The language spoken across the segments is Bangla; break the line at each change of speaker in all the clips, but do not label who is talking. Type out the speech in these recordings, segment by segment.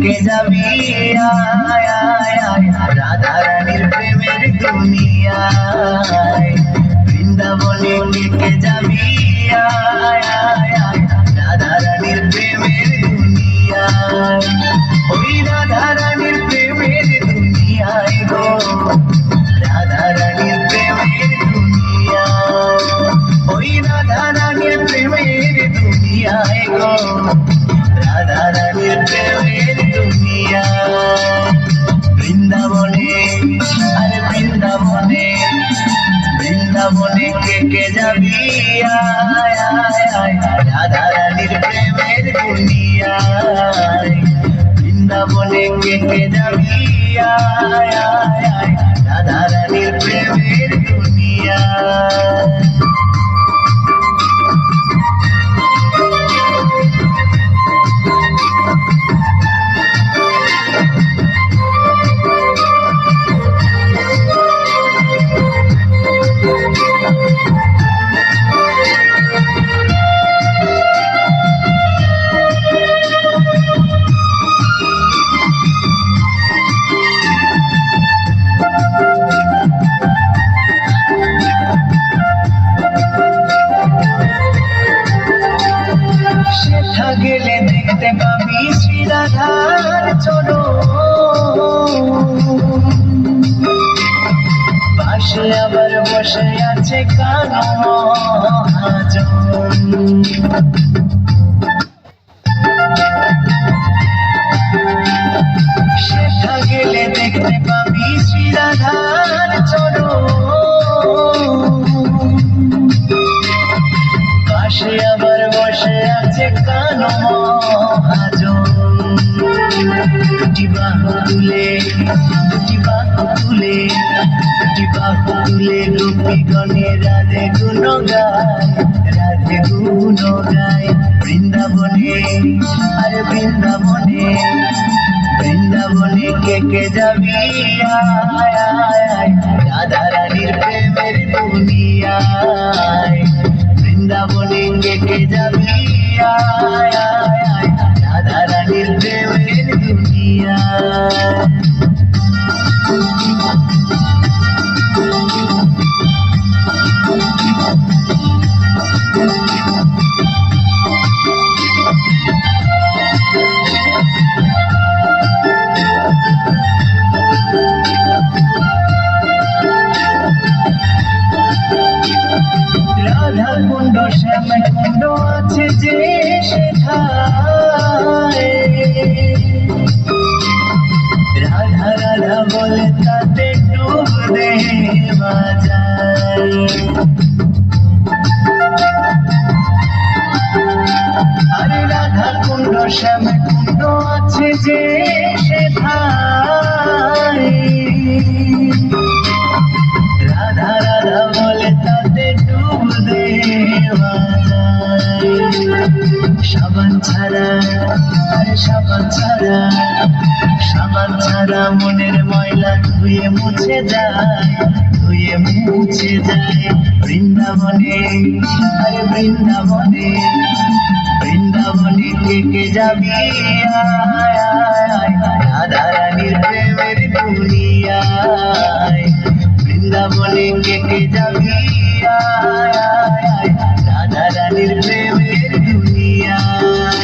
কে যাবি আয় আয় আয় রাধা রানীর প্রেমের দুনিয়ায় বৃন্দাবনে কে যাবি আয় আয় আয় রাধা রানীর প্রেমের দুনিয়ায় ওই রাধা রানীর প্রেমের দুনিয়ায় গো রাধা রানীর প্রেমের দুনিয়ায় ওই রাধা রানীর প্রেমের দুনিয়ায় গো রাধা রানীর প্রেমের দুনিয়ায় বৃন্দাবনে আরে বৃন্দাবনে বৃন্দাবনে কে যাবি আয় আয় আয় রাধা রানীর প্রেমের দুনিয়ায় বৃন্দাবনে কে যাবি আয় আয় আয় রাধা রানীর প্রেমের দুনিয়ায় গেলে দেখতে পাবি শ্রী রাধার চরণ পাশে আবার বসে আছে কানো মহাজন সেটা গেলে দেখতে পাবি শ্রী রাধার চরণ পাশে আবার বসে আছে কানো মহাজন দুটি বাহু তুলে দুটি বাহু তুলে দুটি বাহু তুলে গোপীগণে রাধে গুণ গায় রাধে গুণ গায় বৃন্দাবনে আরে বৃন্দাবনে বৃন্দাবনে কে যাবি আয় আয় আয় রাধা রানীর প্রেমের দুনিয়ায় বৃন্দাবনে কে যাবি আয় আয় আয় রাধা রানীর প্রেমের দুনিয়ায় রাধা কুণ্ড শ্যাম কুণ্ড আছে যে সেথায় রাধা রাধা বলে তাতে ডুব দেওয়া যায় আরে রাধা কুণ্ড শ্যাম কুণ্ড আছে যে সেথায় রাধা রাধা বলে তাতে ডুব দেওয়া যায় সাবান ছাড়া আরে সাবান ছাড়া সাবান ছাড়া মনের ময়লা ধুয়ে মুছে যায় ধুয়ে মুছে যায় বৃন্দাবনে আরে বৃন্দাবনে বৃন্দাবনে কে যাবি আয় আয় আয় রাধা রানীর প্রেমের দুনিয়ায় বৃন্দাবনে কে যাবি আয় আয় আয় রাধা রানীর প্রেমের দুনিয়ায়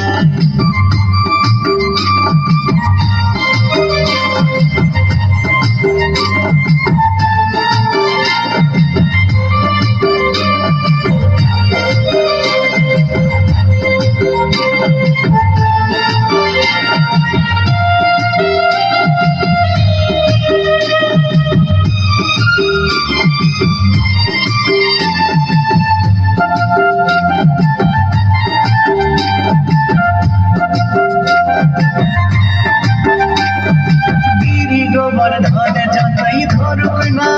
গোবর্ধন যতই ধরুক না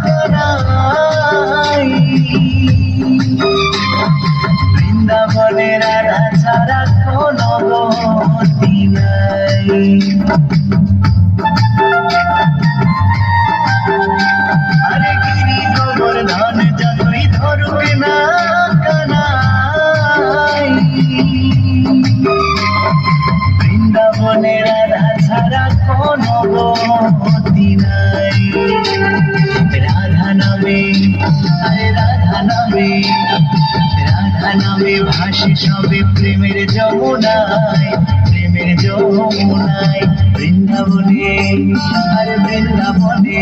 কানাই বৃন্দাবনে রাধা ছাড়া কোনো গতি নাই আরে গিরি গোবর্ধন যতই ধরুক না কানাই বৃন্দাবনে রাধা ছাড়া কোনো গতি নাই। রাধা নামে, আরে রাধা নামে, রাধা নামে ভাসে সবে প্রেমের যমুনায়, প্রেমের যমুনায়। বৃন্দাবনে, আরে বৃন্দাবনে,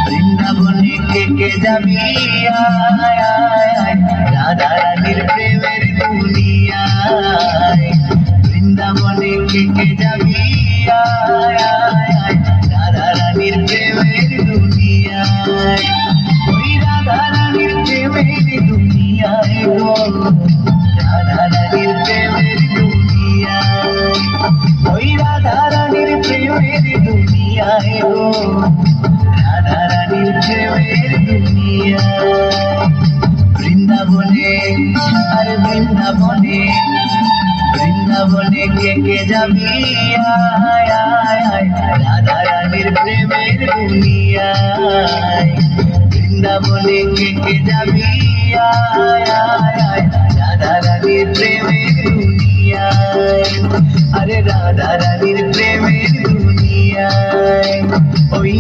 বৃন্দাবনে কে যাবি আয় আয় আয়, রাধা রানীর প্রেমের দুনিয়ায়। বৃন্দাবনে কে যাবি আয় আয় আয়, রাধা রানীর প্রেমের দুনিয়ায়। ওই রাধা রানীর প্রেমের দুনিয়ায় গো, রাধা রানীর প্রেমের দুনিয়ায়। ওই রাধা রানীর প্রেমের দুনিয়ায় গো, রাধা রানীর প্রেমের দুনিয়ায়। বৃন্দাবনে, আরে বৃন্দাবনে, বৃন্দাবনে কে যাবি আয় আয় আয়, রাধা রানীর প্রেমের দুনিয়ায়। বৃন্দাবনে কে যাবি আয় আয় আয়, রাধা রানীর প্রেমের দুনিয়ায়। আরে রাধা রানীর প্রেমের দুনিয়ায়। ওই